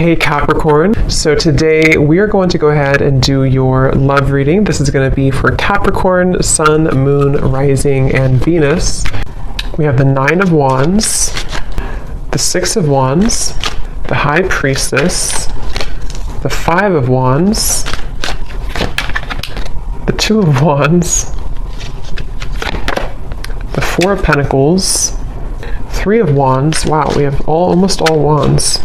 Hey Capricorn, so today we are going to go ahead and do your love reading. This is going to be for Capricorn, Sun, Moon, Rising, and Venus. We have the Nine of Wands, the Six of Wands, the High Priestess, the Five of Wands, the Two of Wands, the Four of Pentacles, Three of Wands. Wow, we have almost all wands.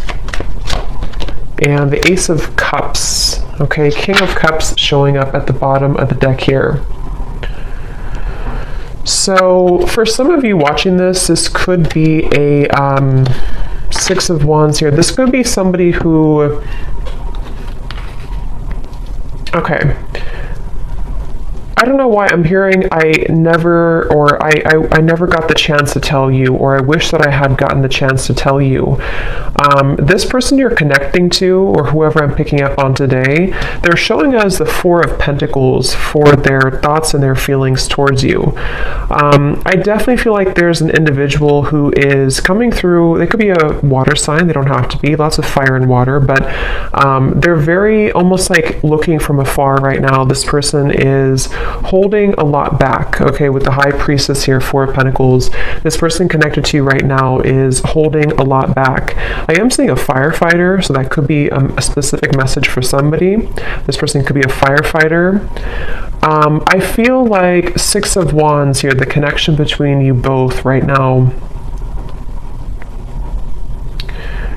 And the Ace of Cups. Okay, King of Cups showing up at the bottom of the deck here. So for some of you watching this, this could be a Six of Wands here. This could be somebody who, okay, I don't know why I'm hearing I never got the chance to tell you, or I wish that I had gotten the chance to tell you. This person you're connecting to, or whoever I'm picking up on today, they're showing us the Four of Pentacles for their thoughts and their feelings towards you. I definitely feel like there's an individual who is coming through. They could be a water sign. They don't have to be. Lots of fire and water, but they're very almost like looking from afar right now. This person is holding a lot back, okay, with the High Priestess here, Four of Pentacles. This person connected to you right now is holding a lot back. I am seeing a firefighter, so that could be a specific message for somebody. This person could be a firefighter. I feel like Six of Wands here, the connection between you both right now.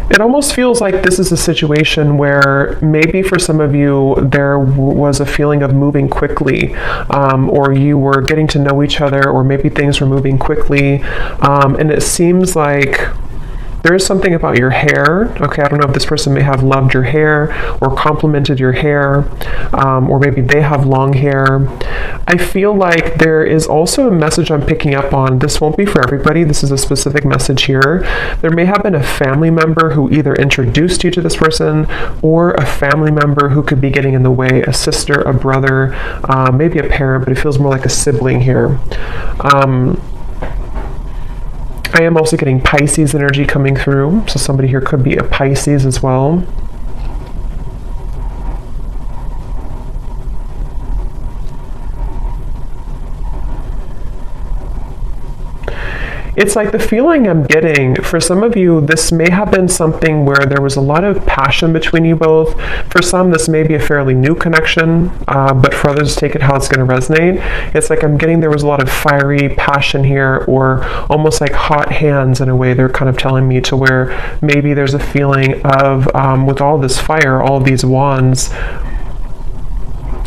It almost feels like this is a situation where maybe for some of you there was a feeling of moving quickly, or you were getting to know each other, or maybe things were moving quickly, and it seems like there is something about your hair. Okay, I don't know if this person may have loved your hair or complimented your hair, or maybe they have long hair. I feel like there is also a message I'm picking up on. This won't be for everybody. This is a specific message here. There may have been a family member who either introduced you to this person, or a family member who could be getting in the way, a sister, a brother, maybe a parent, but it feels more like a sibling here. I am also getting Pisces energy coming through, so somebody here could be a Pisces as well. It's like the feeling I'm getting, for some of you, this may have been something where there was a lot of passion between you both. For some, this may be a fairly new connection, but for others, take it how it's going to resonate. It's like I'm getting there was a lot of fiery passion here, or almost like hot hands in a way. They're kind of telling me to where maybe there's a feeling of, with all this fire, all these wands,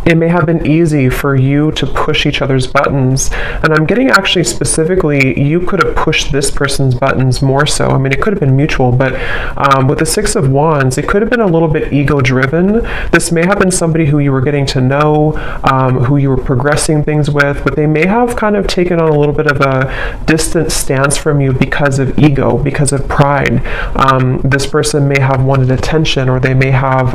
it may have been easy for you to push each other's buttons. And I'm getting actually specifically, you could have pushed this person's buttons more so. I mean, it could have been mutual, but with the Six of Wands, it could have been a little bit ego-driven. This may have been somebody who you were getting to know, who you were progressing things with, but they may have kind of taken on a little bit of a distant stance from you because of ego, because of pride. This person may have wanted attention, or they may have,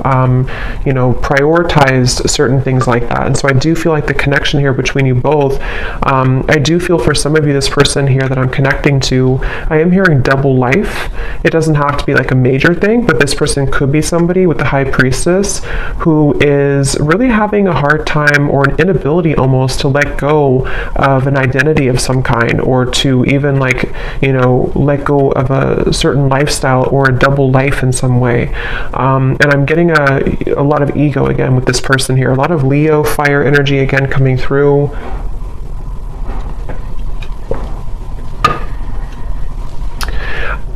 prioritized certain things like that. And so I do feel like the connection here between you both, I do feel for some of you, this person here that I'm connecting to, I am hearing double life. It doesn't have to be like a major thing, but this person could be somebody with the High Priestess who is really having a hard time, or an inability almost, to let go of an identity of some kind, or to even let go of a certain lifestyle or a double life in some way. And I'm getting a lot of ego again with this person here, a lot of Leo fire energy again coming through.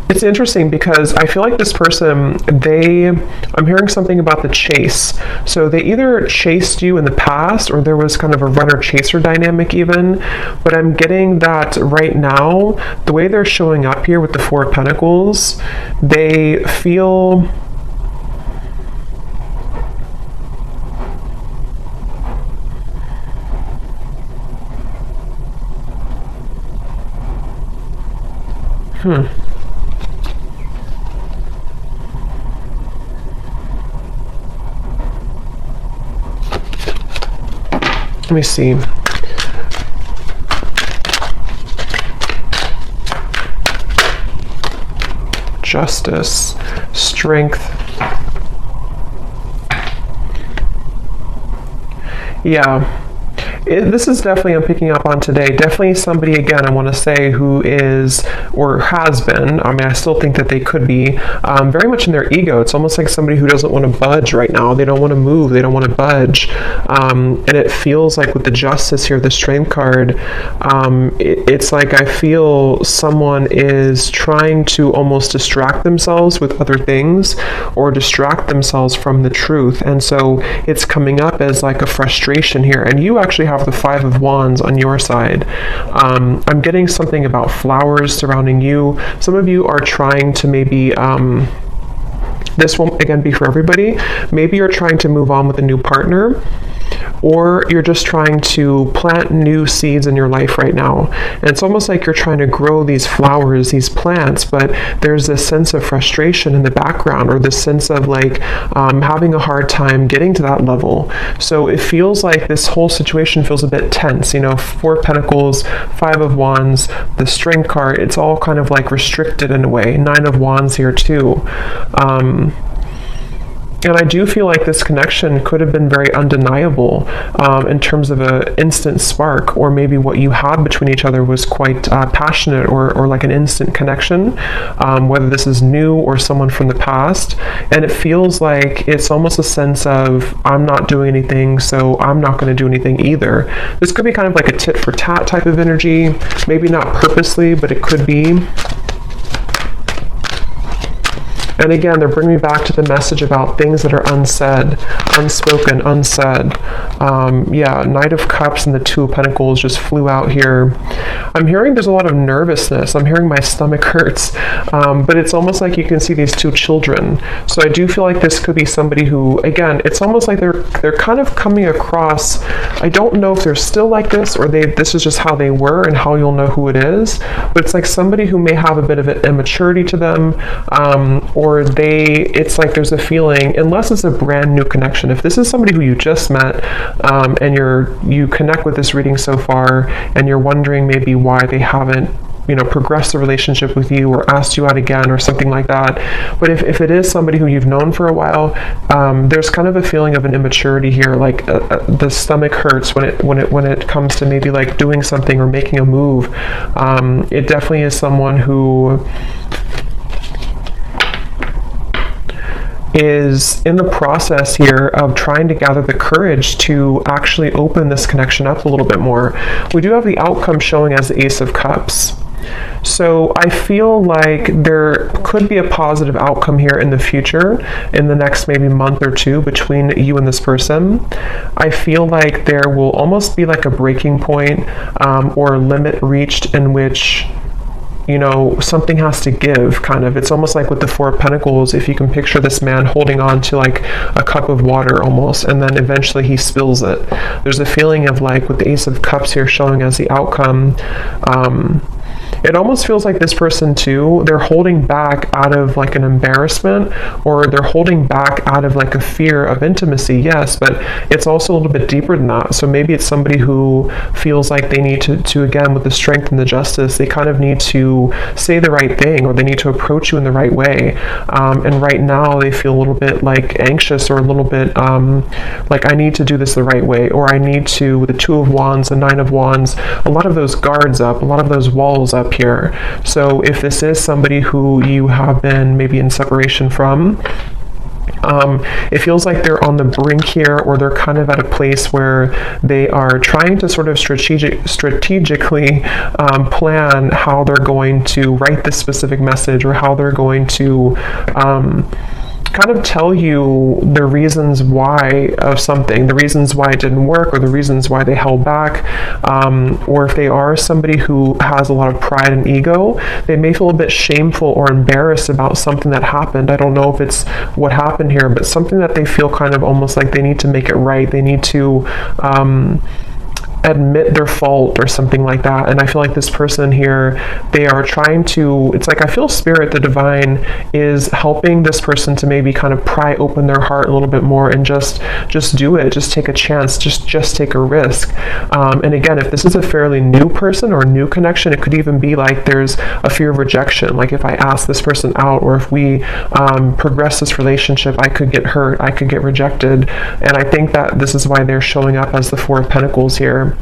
It's interesting because I feel like this person, I'm hearing something about the chase. So they either chased you in the past, or there was kind of a runner-chaser dynamic even. But I'm getting that right now, the way they're showing up here with the Four of Pentacles, they feel... Let me see. Justice, strength, Yeah. This is definitely, I'm picking up on today, definitely somebody, again, I want to say, who is or has been, I mean, I still think that they could be very much in their ego. It's almost like somebody who doesn't want to budge right now. They don't want to move. They don't want to budge. And it feels like with the Justice here, the Strength card, it's like I feel someone is trying to almost distract themselves with other things or distract themselves from the truth. And so it's coming up as like a frustration here. And you actually have the Five of Wands on your side. I'm getting something about flowers surrounding you. Some of you are trying to maybe, this won't again be for everybody. Maybe you're trying to move on with a new partner, or you're just trying to plant new seeds in your life right now. And it's almost like you're trying to grow these flowers, these plants, but there's this sense of frustration in the background, or this sense of like having a hard time getting to that level. So it feels like this whole situation feels a bit tense. You know, Four of Pentacles, Five of Wands, the Strength card, it's all kind of like restricted in a way. Nine of Wands here too. And I do feel like this connection could have been very undeniable in terms of an instant spark, or maybe what you had between each other was quite passionate, or like an instant connection, whether this is new or someone from the past. And it feels like it's almost a sense of, I'm not doing anything, so I'm not going to do anything either. This could be kind of like a tit for tat type of energy, maybe not purposely, but it could be. And again, they're bringing me back to the message about things that are unsaid, unspoken, unsaid. Yeah, Knight of Cups and the Two of Pentacles just flew out here. I'm hearing there's a lot of nervousness. I'm hearing my stomach hurts. But it's almost like you can see these two children. So I do feel like this could be somebody who, again, it's almost like they're kind of coming across, I don't know if they're still like this, or this is just how they were and how you'll know who it is. But it's like somebody who may have a bit of an immaturity to them, or it's like there's a feeling, unless it's a brand new connection, if this is somebody who you just met, and you connect with this reading so far, and you're wondering maybe why they haven't, you know, progressed the relationship with you or asked you out again or something like that. But if it is somebody who you've known for a while, there's kind of a feeling of an immaturity here, like the stomach hurts when it comes to maybe like doing something or making a move. It definitely is someone who is in the process here of trying to gather the courage to actually open this connection up a little bit more. We do have the outcome showing as the Ace of Cups. So I feel like there could be a positive outcome here in the future, in the next maybe month or two, between you and this person. I feel like there will almost be like a breaking point, or a limit reached in which, you know, something has to give, kind of. It's almost like with the Four of Pentacles, if you can picture this man holding on to like a cup of water almost, and then eventually he spills it. There's a feeling of like, with the Ace of Cups here showing as the outcome, it almost feels like this person too, they're holding back out of like an embarrassment, or they're holding back out of like a fear of intimacy, yes, but it's also a little bit deeper than that. So maybe it's somebody who feels like they need to again, with the Strength and the Justice, they kind of need to say the right thing, or they need to approach you in the right way. And right now they feel a little bit like anxious, or a little bit like, I need to do this the right way, or I need to, with the Two of Wands, the Nine of Wands, a lot of those guards up, a lot of those walls up here. So if this is somebody who you have been maybe in separation from, it feels like they're on the brink here, or they're kind of at a place where they are trying to sort of strategically plan how they're going to write this specific message, or how they're going to kind of tell you the reasons why of something, the reasons why it didn't work, or the reasons why they held back, or if they are somebody who has a lot of pride and ego, they may feel a bit shameful or embarrassed about something that happened. I don't know if it's what happened here, but something that they feel kind of almost like they need to make it right. They need to admit their fault or something like that. And I feel like this person here, they are trying to, it's like I feel spirit, the divine, is helping this person to maybe kind of pry open their heart a little bit more and just do it, just take a chance, just take a risk. And again, if this is a fairly new person or new connection, it could even be like there's a fear of rejection. Like if I ask this person out, or if we progress this relationship, I could get hurt, I could get rejected. And I think that this is why they're showing up as the Four of Pentacles here.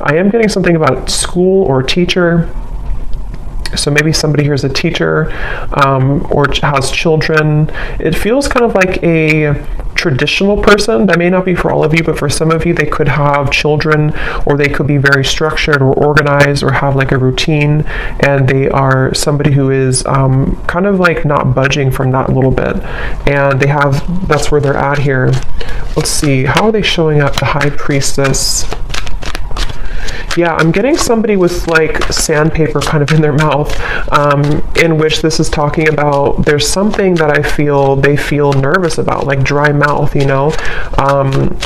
I am getting something about school or teacher. So maybe somebody here is a teacher or has children. It feels kind of like a traditional person. That may not be for all of you, but for some of you, they could have children, or they could be very structured or organized or have like a routine, and they are somebody who is kind of like not budging from that a little bit. And they have, that's where they're at here. Let's see, how are they showing up? The High Priestess. Yeah, I'm getting somebody with like sandpaper kind of in their mouth, in which this is talking about there's something that I feel they feel nervous about, like dry mouth, you know.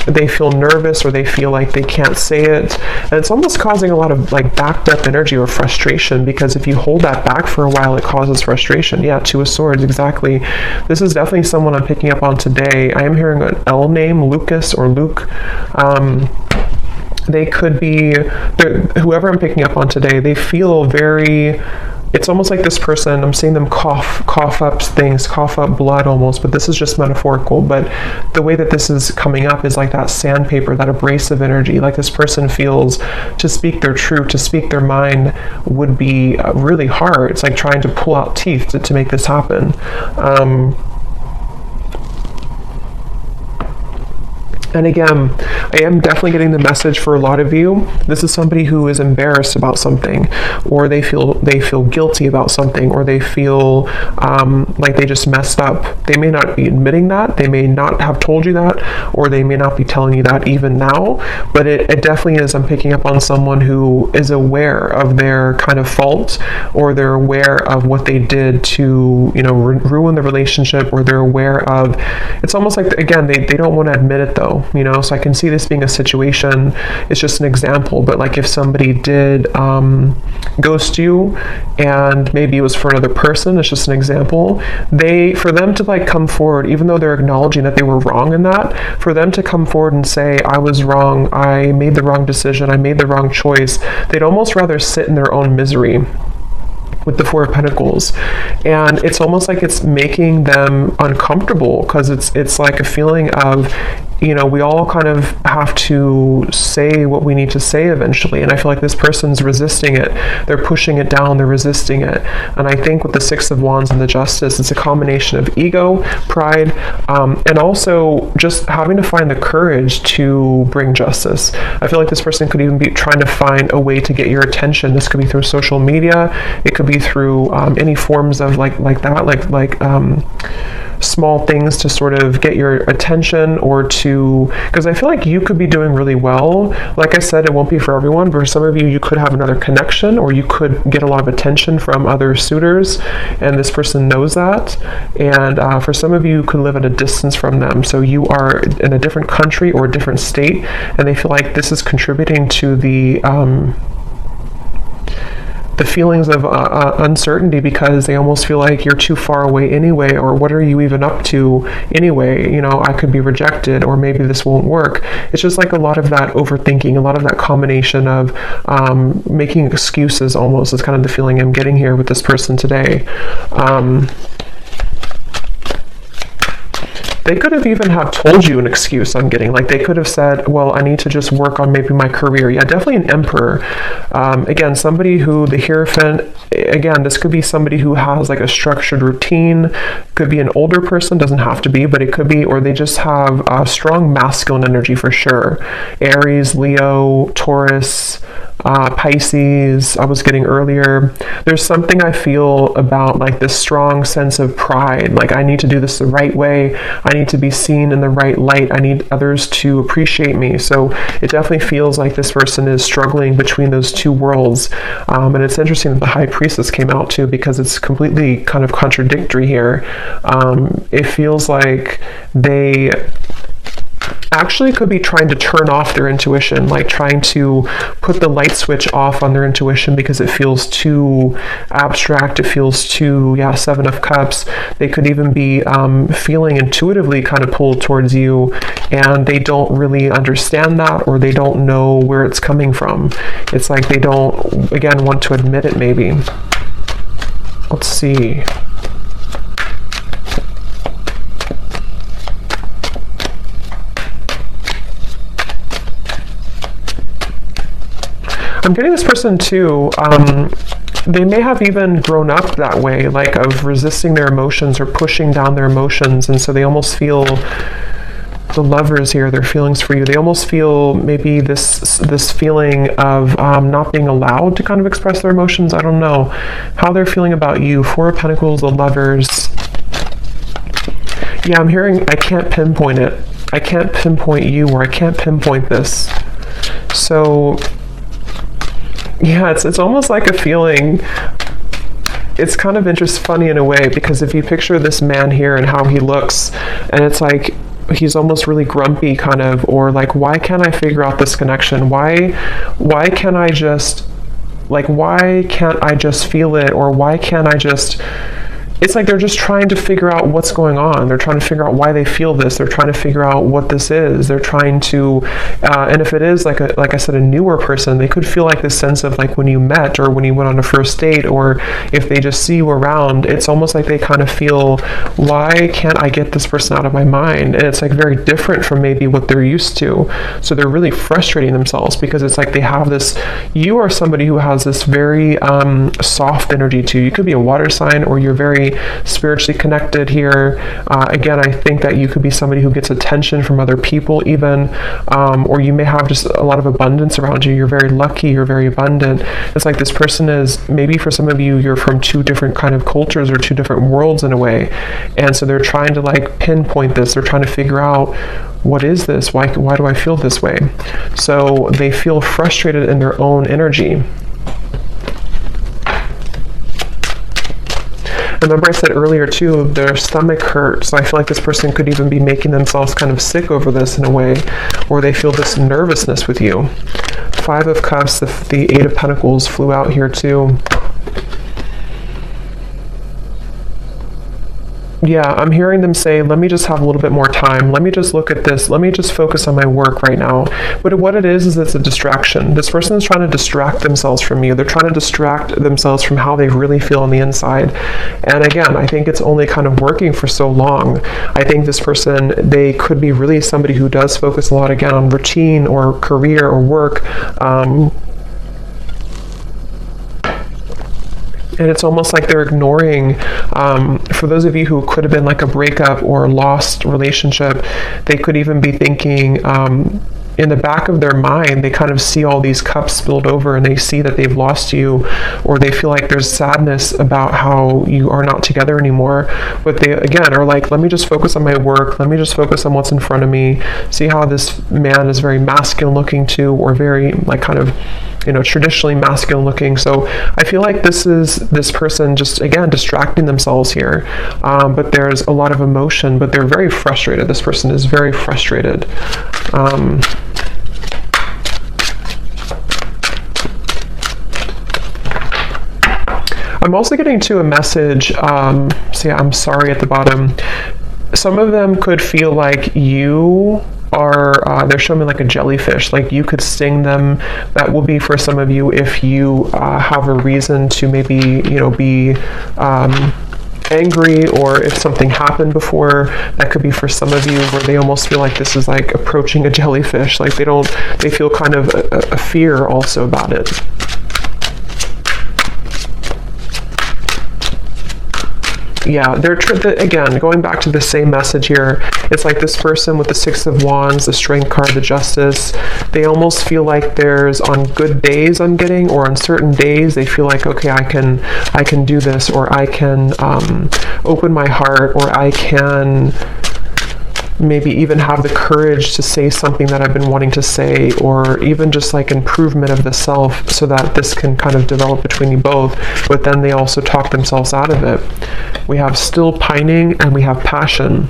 They feel nervous, or they feel like they can't say it. And it's almost causing a lot of like backed up energy or frustration, because if you hold that back for a while, it causes frustration. Yeah, Two of Swords, exactly. This is definitely someone I'm picking up on today. I am hearing an L name, Lucas or Luke. They could be, whoever I'm picking up on today, they feel very, it's almost like this person, I'm seeing them cough up things, cough up blood almost, but this is just metaphorical. But the way that this is coming up is like that sandpaper, that abrasive energy. Like this person feels to speak their truth, to speak their mind would be really hard. It's like trying to pull out teeth to make this happen. And again, I am definitely getting the message for a lot of you. This is somebody who is embarrassed about something, or they feel guilty about something, or they feel like they just messed up. They may not be admitting that, they may not have told you that, or they may not be telling you that even now, but it definitely is, I'm picking up on someone who is aware of their kind of fault, or they're aware of what they did to, you know, ruin the relationship, or they're aware of, it's almost like, again, they don't want to admit it though. You know, so I can see this being a situation, it's just an example, but like if somebody did ghost you, and maybe it was for another person, it's just an example, for them to like come forward, even though they're acknowledging that they were wrong in that, for them to come forward and say, I was wrong, I made the wrong decision, I made the wrong choice, they'd almost rather sit in their own misery with the Four of Pentacles. And it's almost like it's making them uncomfortable, because it's like a feeling of, you know, we all kind of have to say what we need to say eventually. And I feel like this person's resisting it. They're pushing it down, they're resisting it. And I think with the Six of Wands and the Justice, it's a combination of ego, pride, and also just having to find the courage to bring justice. I feel like this person could even be trying to find a way to get your attention. This could be through social media. It could be through any forms of like small things to sort of get your attention, or to, because I feel like you could be doing really well. Like I said, it won't be for everyone, but for some of you, you could have another connection, or you could get a lot of attention from other suitors, and this person knows that. And for some of you, you could live at a distance from them, so you are in a different country or a different state, and they feel like this is contributing to the feelings of uncertainty, because they almost feel like you're too far away anyway, or what are you even up to anyway? You know, I could be rejected, or maybe this won't work. It's just like a lot of that overthinking, a lot of that combination of making excuses almost is kind of the feeling I'm getting here with this person today. They could have even have told you an excuse, I'm getting. Like they could have said, well, I need to just work on maybe my career. Yeah, definitely an Emperor. Again, somebody who, the Hierophant, again, this could be somebody who has like a structured routine. Could be an older person, doesn't have to be, but it could be, or they just have a strong masculine energy for sure. Aries, Leo, Taurus, Pisces, I was getting earlier. There's something I feel about like this strong sense of pride. Like I need to do this the right way. I need to be seen in the right light. I need others to appreciate me. So it definitely feels like this person is struggling between those two worlds. And it's interesting that the High Priestess came out too, because it's completely kind of contradictory here. It feels like they, actually could be trying to turn off their intuition, like trying to put the light switch off on their intuition because it feels too abstract, it feels too, yeah, Seven of Cups. They could even be feeling intuitively kind of pulled towards you, and they don't really understand that, or they don't know where it's coming from. It's like they don't, again, want to admit it maybe. Let's see. I'm getting this person too, they may have even grown up that way, like of resisting their emotions or pushing down their emotions, and so they almost feel, the Lovers here, their feelings for you, they almost feel maybe this feeling of not being allowed to kind of express their emotions. I don't know how they're feeling about you. Four of Pentacles, the Lovers. Yeah, I'm hearing, I can't pinpoint it. I can't pinpoint you, or I can't pinpoint this. So yeah, it's almost like a feeling. It's kind of funny in a way, because if you picture this man here and how he looks, and it's like he's almost really grumpy kind of, or like, why can't I figure out this connection? Why can't I just, like, why can't I just feel it? Or why can't I just, it's like they're just trying to figure out what's going on. They're trying to figure out why they feel this. They're trying to figure out what this is. They're trying to, and if it is like I said, a newer person, they could feel like this sense of like when you met, or when you went on a first date, or if they just see you around, it's almost like they kind of feel, why can't I get this person out of my mind? And it's like very different from maybe what they're used to. So they're really frustrating themselves, because it's like they have this, you are somebody who has this very soft energy too. You could be a water sign, or you're very spiritually connected here. Again, I think that you could be somebody who gets attention from other people even, or you may have just a lot of abundance around you. You're very lucky, you're very abundant. It's like this person is, maybe for some of you, you're from two different kind of cultures or two different worlds in a way, and so they're trying to like pinpoint this. They're trying to figure out, what is this? Why do I feel this way? So they feel frustrated in their own energy. Remember I said earlier too, their stomach hurts. So I feel like this person could even be making themselves kind of sick over this in a way, or they feel this nervousness with you. Five of Cups, the Eight of Pentacles flew out here too. Yeah, I'm hearing them say, let me just have a little bit more time. Let me just look at this. Let me just focus on my work right now. But what it is it's a distraction. This person is trying to distract themselves from you. They're trying to distract themselves from how they really feel on the inside. And again, I think it's only kind of working for so long. I think this person, they could be really somebody who does focus a lot, again, on routine or career or work. And it's almost like they're ignoring, for those of you who could have been like a breakup or lost relationship, they could even be thinking, in the back of their mind, they kind of see all these cups spilled over, and they see that they've lost you, or they feel like there's sadness about how you are not together anymore. But they, again, are like, let me just focus on my work. Let me just focus on what's in front of me. See how this man is very masculine looking too, or very like kind of, traditionally masculine looking. So I feel like this is this person just, again, distracting themselves here. But there's a lot of emotion, but they're very frustrated. This person is very frustrated. I'm also getting to a message, see, I'm sorry at the bottom. Some of them could feel like you are, they're showing me like a jellyfish, like you could sting them. That will be for some of you if you have a reason to maybe, be angry, or if something happened before. That could be for some of you where they almost feel like this is like approaching a jellyfish, like they feel kind of a fear also about it. Yeah, they're again, going back to the same message here. It's like this person with the Six of Wands, the Strength card, the Justice, they almost feel like there's, on good days I'm getting, or on certain days they feel like, okay, I can do this, or I can open my heart, or I can maybe even have the courage to say something that I've been wanting to say, or even just like improvement of the self, so that this can kind of develop between you both. But then they also talk themselves out of it. We have still pining, and we have passion.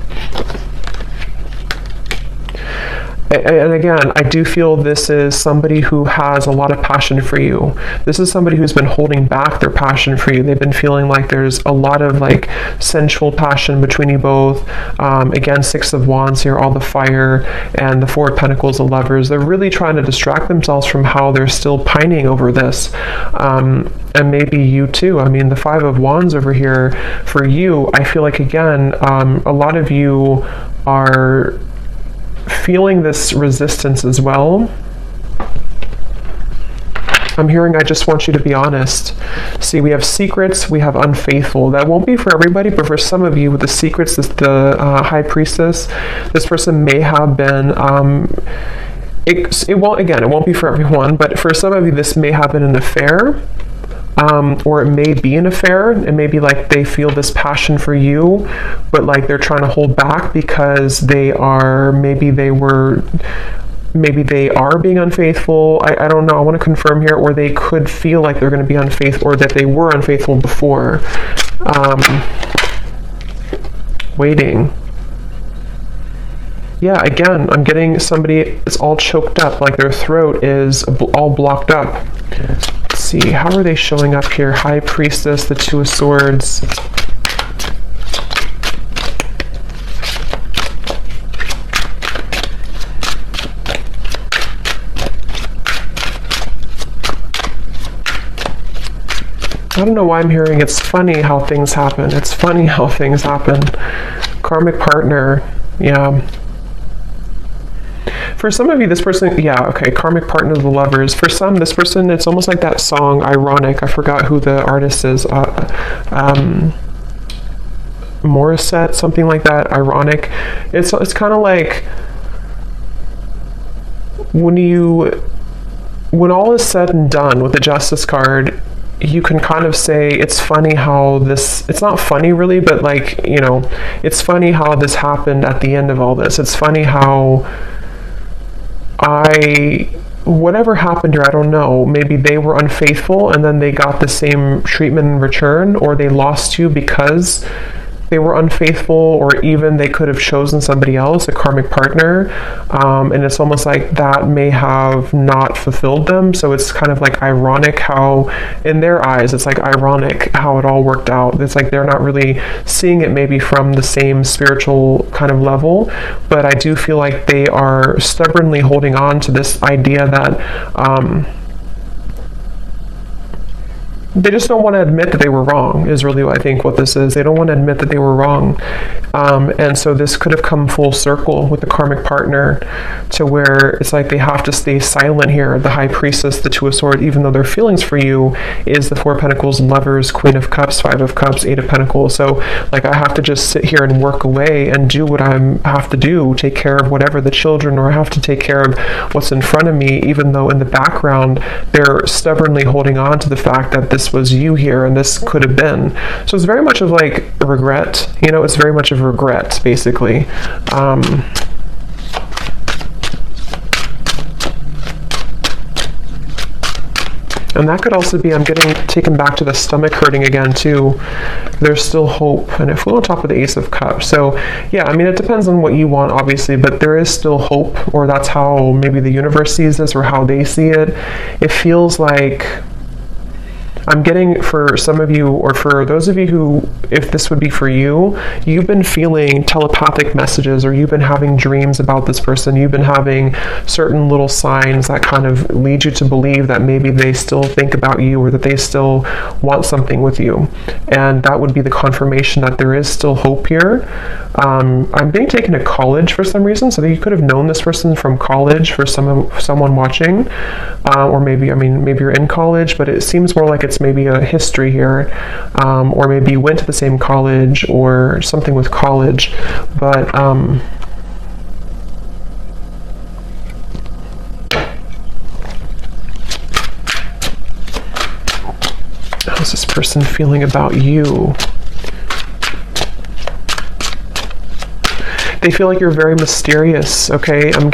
And again, I do feel this is somebody who has a lot of passion for you. This is somebody who's been holding back their passion for you. They've been feeling like there's a lot of like sensual passion between you both. Again, Six of Wands here, all the fire, and the Four of Pentacles, the Lovers. They're really trying to distract themselves from how they're still pining over this. And maybe you too. I mean, the Five of Wands over here for you, I feel like, again, a lot of you are feeling this resistance as well. I'm hearing, I just want you to be honest. See, we have secrets, we have unfaithful. That won't be for everybody, but for some of you with the secrets, the High Priestess, this person may have been, it won't be for everyone, but for some of you, this may have been an affair. Or it may be an affair. It may be like they feel this passion for you, but like they're trying to hold back because maybe they are being unfaithful. I don't know. I want to confirm here, or they could feel like they're going to be unfaithful, or that they were unfaithful before. Waiting. Yeah, again, I'm getting somebody is all choked up, like their throat is all blocked up. Let's see, how are they showing up here? High Priestess, the Two of Swords. I don't know why I'm hearing it's funny how things happen. It's funny how things happen. Karmic partner, yeah. For some of you, this person, yeah, okay, karmic partner of the Lovers. For some, this person, it's almost like that song, Ironic. I forgot who the artist is. Morissette, something like that, Ironic. It's kind of like when all is said and done with the Justice card, you can kind of say it's funny how this, it's not funny really, but like, you know, it's funny how this happened at the end of all this. It's funny how whatever happened here, I don't know, maybe they were unfaithful and then they got the same treatment in return, or they lost you because they were unfaithful, or even they could have chosen somebody else, a karmic partner, and it's almost like that may have not fulfilled them. So it's kind of like ironic how, in their eyes, it's like ironic how it all worked out. It's like they're not really seeing it maybe from the same spiritual kind of level, but I do feel like they are stubbornly holding on to this idea that they just don't want to admit that they were wrong, is really what I think what this is. They don't want to admit that they were wrong. And so this could have come full circle with the karmic partner, to where it's like they have to stay silent here. The High Priestess, the Two of Swords, even though their feelings for you is the Four of Pentacles, Lovers, Queen of Cups, Five of Cups, Eight of Pentacles. So like I have to just sit here and work away and do what I have to do, take care of whatever the children, or I have to take care of what's in front of me, even though in the background they're stubbornly holding on to the fact that this was you here and this could have been. So it's very much of like regret, you know, it's very much of regret basically. And that could also be, I'm getting taken back to the stomach hurting again too. There's still hope, and it flew on top of the Ace of Cups. So yeah, I mean, it depends on what you want, obviously, but there is still hope, or that's how maybe the universe sees this, or how they see it. It feels like, I'm getting, for some of you, or for those of you who, if this would be for you, you've been feeling telepathic messages, or you've been having dreams about this person. You've been having certain little signs that kind of lead you to believe that maybe they still think about you, or that they still want something with you. And that would be the confirmation that there is still hope here. I'm being taken to college for some reason, so you could have known this person from college for someone watching, or maybe, I mean, maybe you're in college, but it seems more like it's maybe a history here, or maybe you went to the same college, or something with college, but how's this person feeling about you? They feel like you're very mysterious, okay? I'm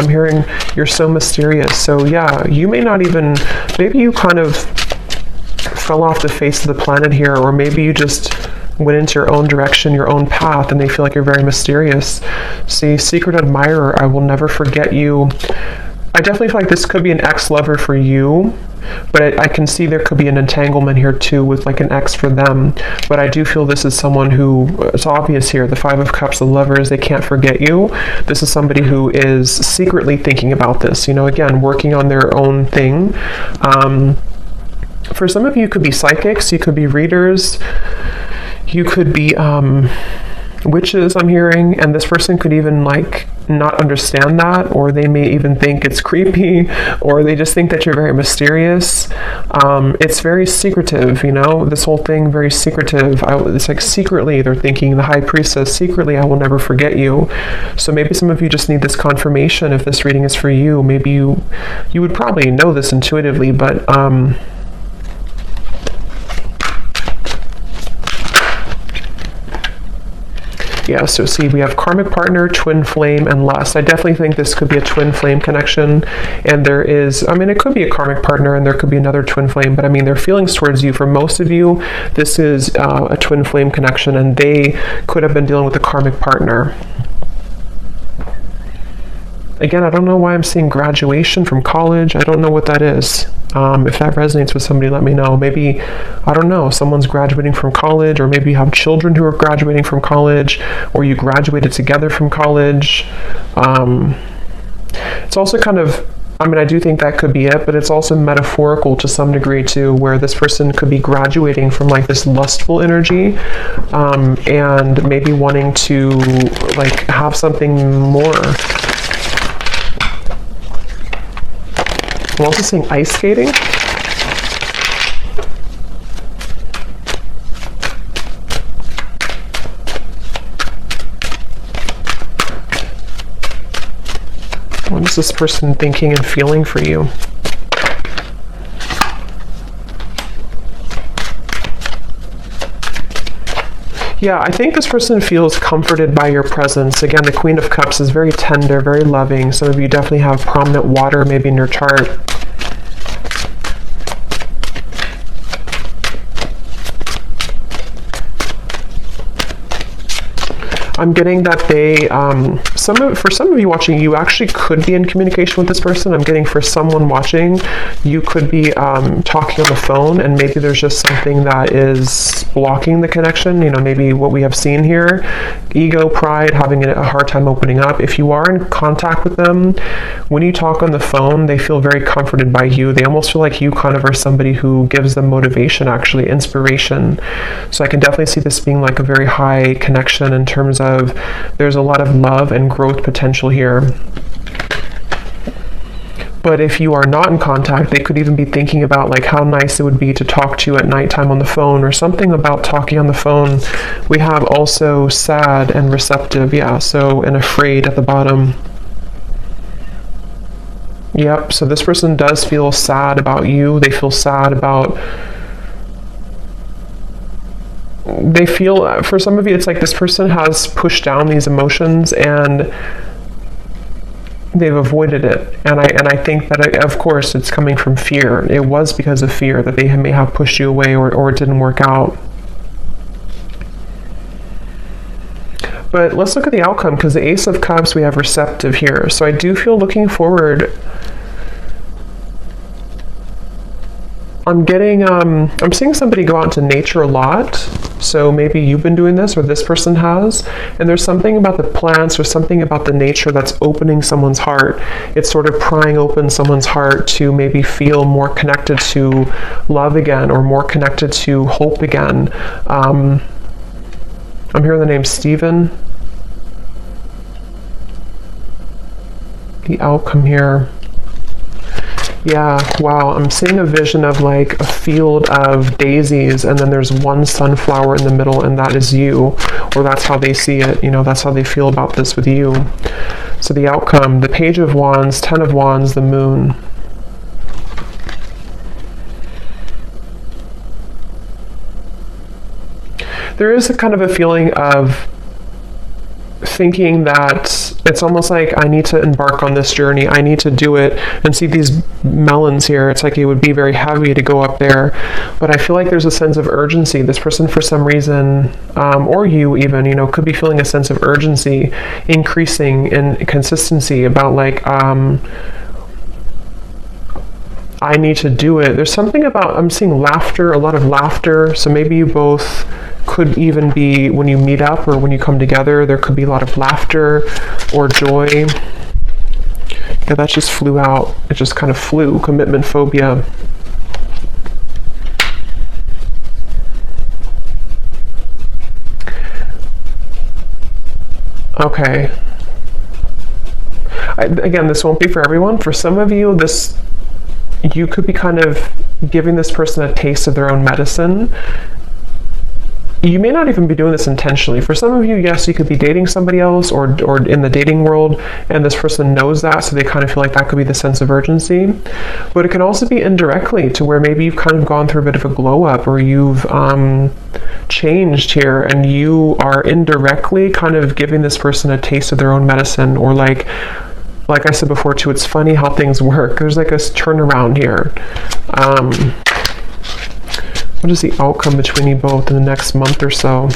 hearing you're so mysterious. So yeah, you may not even, maybe you kind of fell off the face of the planet here, or maybe you just went into your own direction, your own path, and they feel like you're very mysterious. See, secret admirer, I will never forget you. I definitely feel like this could be an ex-lover for you, but I can see there could be an entanglement here too with like an ex for them. But I do feel this is someone who, it's obvious here, the Five of Cups, the lovers, they can't forget you. This is somebody who is secretly thinking about this, you know, again, working on their own thing. For some of you, it could be psychics, you could be readers, you could be witches, I'm hearing, and this person could even like not understand that, or they may even think it's creepy, or they just think that you're very mysterious. It's very secretive, you know, this whole thing, very secretive. It's like secretly they're thinking, the High Priestess, secretly I will never forget you. So maybe some of you just need this confirmation if this reading is for you. Maybe you would probably know this intuitively, but yeah, so see, we have karmic partner, twin flame, and lust. I definitely think this could be a twin flame connection. And there is, I mean, it could be a karmic partner and there could be another twin flame, but I mean, their feelings towards you, for most of you, this is a twin flame connection, and they could have been dealing with a karmic partner. Again, I don't know why I'm seeing graduation from college. I don't know what that is. If that resonates with somebody, let me know. Maybe, I don't know, someone's graduating from college, or maybe you have children who are graduating from college, or you graduated together from college. It's also kind of, I mean, I do think that could be it, but it's also metaphorical to some degree too, where this person could be graduating from like this lustful energy, and maybe wanting to like have something more. I'm also seeing ice skating. What is this person thinking and feeling for you? Yeah, I think this person feels comforted by your presence. Again, the Queen of Cups is very tender, very loving. Some of you definitely have prominent water maybe in your chart. I'm getting that they, for some of you watching, you actually could be in communication with this person. I'm getting for someone watching, you could be talking on the phone, and maybe there's just something that is blocking the connection. You know, maybe what we have seen here, ego, pride, having a hard time opening up. If you are in contact with them, when you talk on the phone, they feel very comforted by you. They almost feel like you kind of are somebody who gives them motivation, actually, inspiration. So I can definitely see this being like a very high connection in terms of there's a lot of love and growth potential here. But if you are not in contact, they could even be thinking about like how nice it would be to talk to you at nighttime on the phone, or something about talking on the phone. We have also sad and receptive, yeah, so, and afraid at the bottom. Yep, so this person does feel sad about you. They feel sad about, they feel, for some of you, it's like this person has pushed down these emotions and they've avoided it. And I think that, of course, it's coming from fear. It was because of fear that they may have pushed you away, or it didn't work out. But let's look at the outcome, because the Ace of Cups, we have receptive here. So I do feel looking forward. I'm getting, I'm seeing somebody go out into nature a lot. So maybe you've been doing this, or this person has. And there's something about the plants or something about the nature that's opening someone's heart. It's sort of prying open someone's heart to maybe feel more connected to love again, or more connected to hope again. I'm hearing the name Stephen. The outcome here. Yeah, wow, I'm seeing a vision of like a field of daisies, and then there's one sunflower in the middle, and that is you, or that's how they see it, you know, that's how they feel about this with you. So the outcome, the Page of Wands, 10 of Wands, the Moon. There is a kind of a feeling of thinking that it's almost like I need to embark on this journey. I need to do it. And see these melons here, it's like it would be very heavy to go up there. But I feel like there's a sense of urgency. This person, for some reason, or you even, you know, could be feeling a sense of urgency, increasing in consistency about like, I need to do it. There's something about, I'm seeing laughter, a lot of laughter. So maybe you both could even be, when you meet up or when you come together, there could be a lot of laughter or joy. Yeah, that just flew out. It just kind of flew. Commitment phobia. Okay. Again, this won't be for everyone. For some of you, you could be kind of giving this person a taste of their own medicine. You may not even be doing this intentionally. For some of you, yes, you could be dating somebody else or in the dating world, and this person knows that, so they kind of feel like that could be the sense of urgency. But it can also be indirectly, to where maybe you've kind of gone through a bit of a glow up, or you've changed here, and you are indirectly kind of giving this person a taste of their own medicine, or like I said before too, it's funny how things work. There's like a turnaround here. What is the outcome between you both in the next month or so?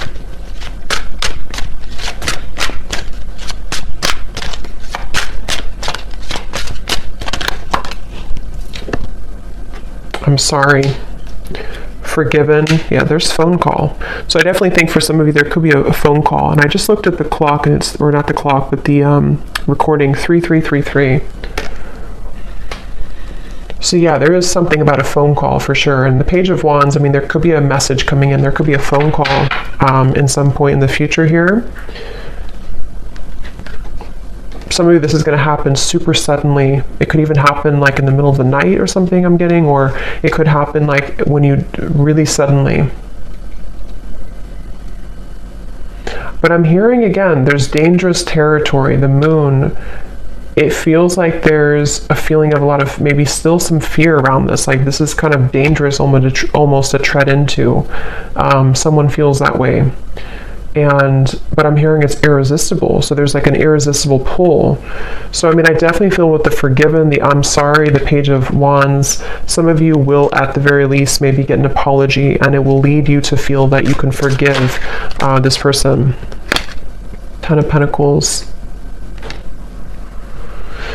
I'm sorry. Forgiven. Yeah, there's phone call. So I definitely think for some of you there could be a phone call. And I just looked at the clock, and it's, or not the clock, but the recording 3333. So yeah, there is something about a phone call for sure. And the Page of Wands, I mean, there could be a message coming in. There could be a phone call in some point in the future here. Some of you, this is going to happen super suddenly. It could even happen like in the middle of the night or something, I'm getting, or it could happen like when you really suddenly. But I'm hearing again, there's dangerous territory. The moon, it feels like there's a feeling of a lot of maybe still some fear around this. Like this is kind of dangerous almost to tread into. Someone feels that way. But I'm hearing it's irresistible. So there's like an irresistible pull. So, I mean, I definitely feel with the forgiven, the I'm sorry, the Page of Wands, some of you will at the very least maybe get an apology, and it will lead you to feel that you can forgive this person. Ten of Pentacles.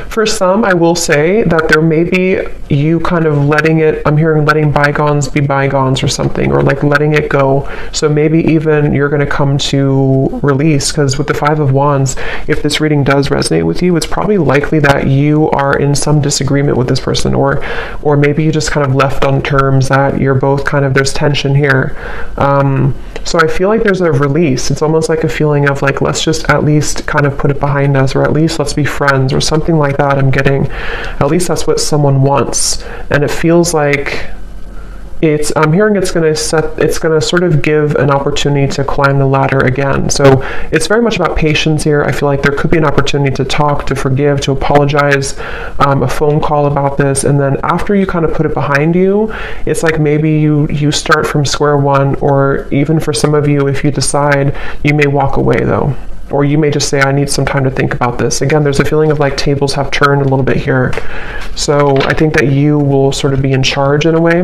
For some, I will say that there may be you kind of letting it, I'm hearing letting bygones be bygones or something, or like letting it go. So maybe even you're going to come to release, because with the Five of Wands, if this reading does resonate with you, it's probably likely that you are in some disagreement with this person, or maybe you just kind of left on terms that you're both kind of, there's tension here. So I feel like there's a release. It's almost like a feeling of like, let's just at least kind of put it behind us, or at least let's be friends, or something like that. I'm getting, at least that's what someone wants. And it feels like I'm hearing it's going to sort of give an opportunity to climb the ladder again. So it's very much about patience here. I feel like there could be an opportunity to talk, to forgive, to apologize, a phone call about this. And then after you kind of put it behind you, it's like maybe you start from square one, or even for some of you, if you decide, you may walk away though. Or you may just say, I need some time to think about this. Again, there's a feeling of like tables have turned a little bit here. So I think that you will sort of be in charge in a way.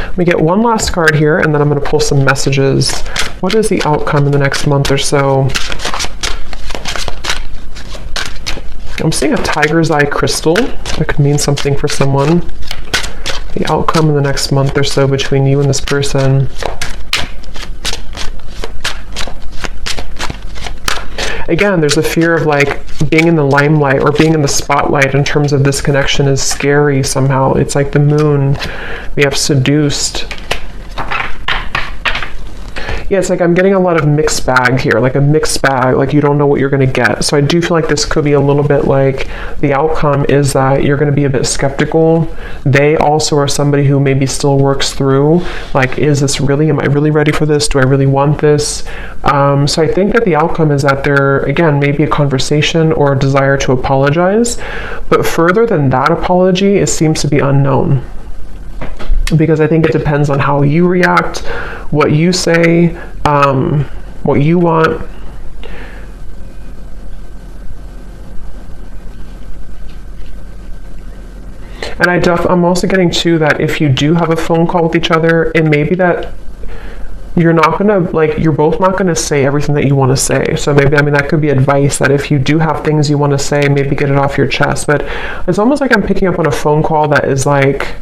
Let me get one last card here, and then I'm going to pull some messages. What is the outcome in the next month or so? I'm seeing a tiger's eye crystal. That could mean something for someone. The outcome in the next month or so between you and this person. Again, there's a fear of like being in the limelight or being in the spotlight in terms of this connection is scary somehow. It's like the moon. We have seduced. Yeah, it's like I'm getting a lot of mixed bag here, like a mixed bag, like you don't know what you're going to get. So I do feel like this could be a little bit like the outcome is that you're going to be a bit skeptical. They also are somebody who maybe still works through, like, is this really, am I really ready for this? Do I really want this? So I think that the outcome is that there, again, maybe a conversation or a desire to apologize. But further than that apology, it seems to be unknown. Because I think it depends on how you react, what you say, what you want. And I'm also getting too that if you do have a phone call with each other, it may be that you're not gonna, like, you're both not gonna say everything that you want to say. So maybe, I mean, that could be advice that if you do have things you want to say, maybe get it off your chest. But it's almost like I'm picking up on a phone call that is like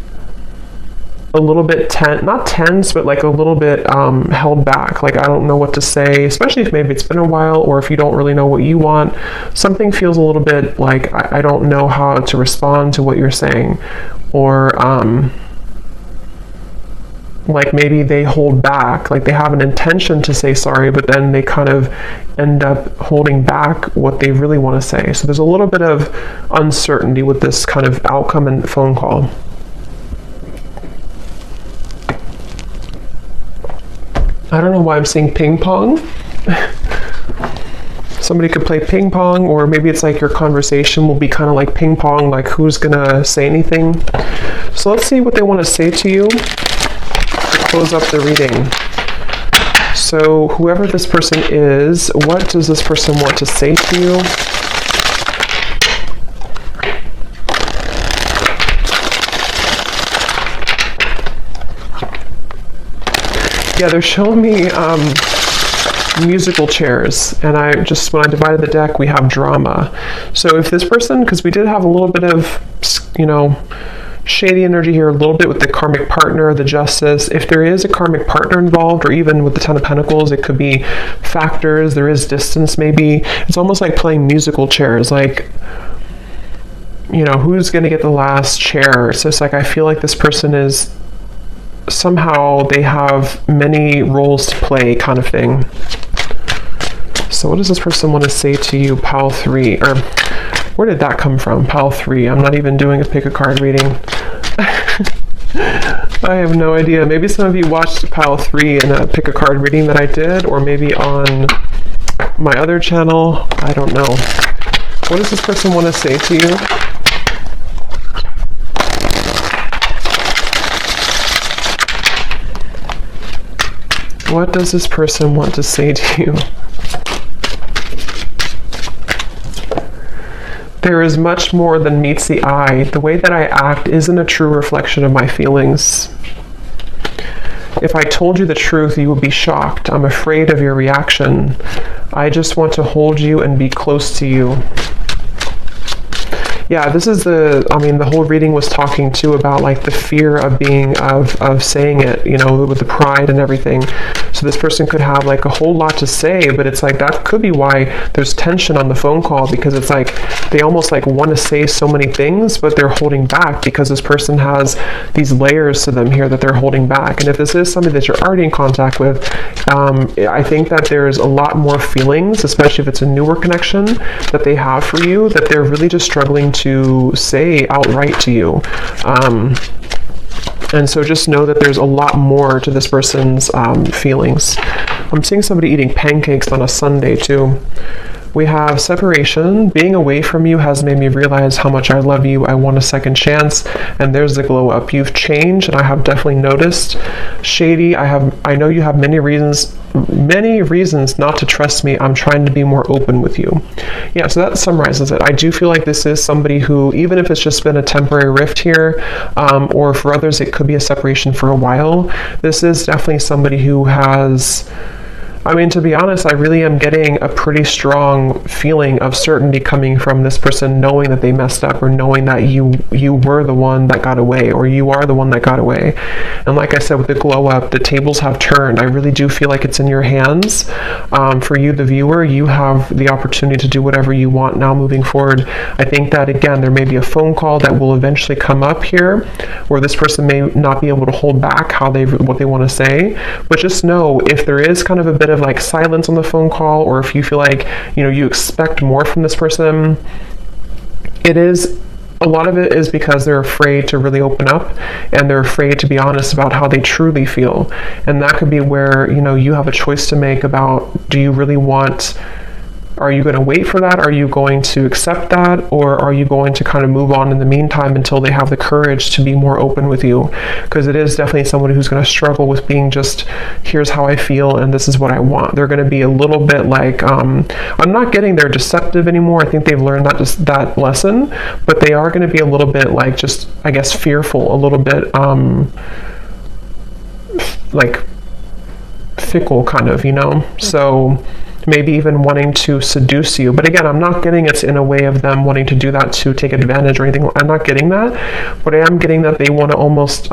a little bit not tense, but like a little bit held back. Like, I don't know what to say, especially if maybe it's been a while, or if you don't really know what you want. Something feels a little bit like I don't know how to respond to what you're saying, or like maybe they hold back, like they have an intention to say sorry, but then they kind of end up holding back what they really want to say. So there's a little bit of uncertainty with this kind of outcome and phone call. I don't know why I'm saying ping pong. Somebody could play ping pong, or maybe it's like your conversation will be kind of like ping pong, like who's gonna say anything. So let's see what they want to say to you to close up the reading. So whoever this person is, what does this person want to say to you? Yeah, they're showing me musical chairs, and when I divided the deck, we have drama. So if this person, because we did have a little bit of, you know, shady energy here, a little bit with the karmic partner, the justice. If there is a karmic partner involved, or even with the Ten of Pentacles, it could be factors. There is distance, maybe. It's almost like playing musical chairs, like, you know, who's going to get the last chair? So it's like, I feel like this person is, somehow they have many roles to play, kind of thing. So what does this person want to say to you, Pile 3? Or where did that come from, Pile 3? I'm not even doing a pick a card reading. I have no idea. Maybe some of you watched Pile 3 in a pick a card reading that I did, or maybe on my other channel. I don't know. What does this person want to say to you? What does this person want to say to you? There is much more than meets the eye. The way that I act isn't a true reflection of my feelings. If I told you the truth, you would be shocked. I'm afraid of your reaction. I just want to hold you and be close to you. Yeah, this is the whole reading was talking too about like the fear of saying it, you know, with the pride and everything. So this person could have like a whole lot to say, but it's like that could be why there's tension on the phone call, because it's like they almost like want to say so many things, but they're holding back because this person has these layers to them here that they're holding back. And if this is somebody that you're already in contact with, I think that there's a lot more feelings, especially if it's a newer connection that they have for you, that they're really just struggling to say outright to you. And so just know that there's a lot more to this person's feelings. I'm seeing somebody eating pancakes on a Sunday too. We have separation. Being away from you has made me realize how much I love you. I want a second chance. And there's the glow up. You've changed, and I have definitely noticed. Shady, I know you have many reasons not to trust me. I'm trying to be more open with you. Yeah, so that summarizes it. I do feel like this is somebody who, even if it's just been a temporary rift here, or for others it could be a separation for a while, this is definitely somebody who has I mean, to be honest, I really am getting a pretty strong feeling of certainty coming from this person, knowing that they messed up, or knowing that you were the one that got away, or you are the one that got away. And like I said, with the glow up, the tables have turned. I really do feel like it's in your hands. For you, the viewer, you have the opportunity to do whatever you want now moving forward. I think that, again, there may be a phone call that will eventually come up here where this person may not be able to hold back what they want to say. But just know, if there is kind of a bit of like silence on the phone call, or if you feel like, you know, you expect more from this person, a lot of it is because they're afraid to really open up, and they're afraid to be honest about how they truly feel. And that could be where, you know, you have a choice to make about, do you really want, are you going to wait for that? Are you going to accept that? Or are you going to kind of move on in the meantime until they have the courage to be more open with you? Because it is definitely someone who's going to struggle with being just, here's how I feel and this is what I want. They're going to be a little bit like, I'm not getting they're deceptive anymore. I think they've learned that lesson, but they are going to be a little bit like, just, I guess, fearful, a little bit like fickle kind of, you know? So maybe even wanting to seduce you. But again, I'm not getting it's in a way of them wanting to do that to take advantage or anything. I'm not getting that, but I am getting that they want to almost,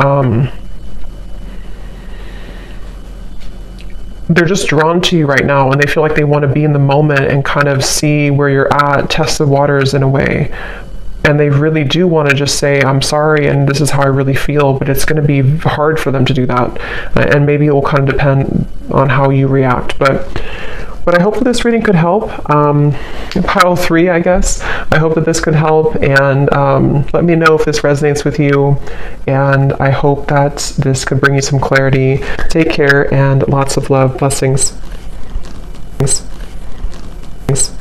they're just drawn to you right now, and they feel like they want to be in the moment and kind of see where you're at, test the waters in a way. And they really do want to just say, I'm sorry, and this is how I really feel, but it's going to be hard for them to do that. And maybe it will kind of depend on how you react. But I hope that this reading could help. Pile 3, I guess. I hope that this could help, and let me know if this resonates with you. And I hope that this could bring you some clarity. Take care, and lots of love. Blessings. Thanks.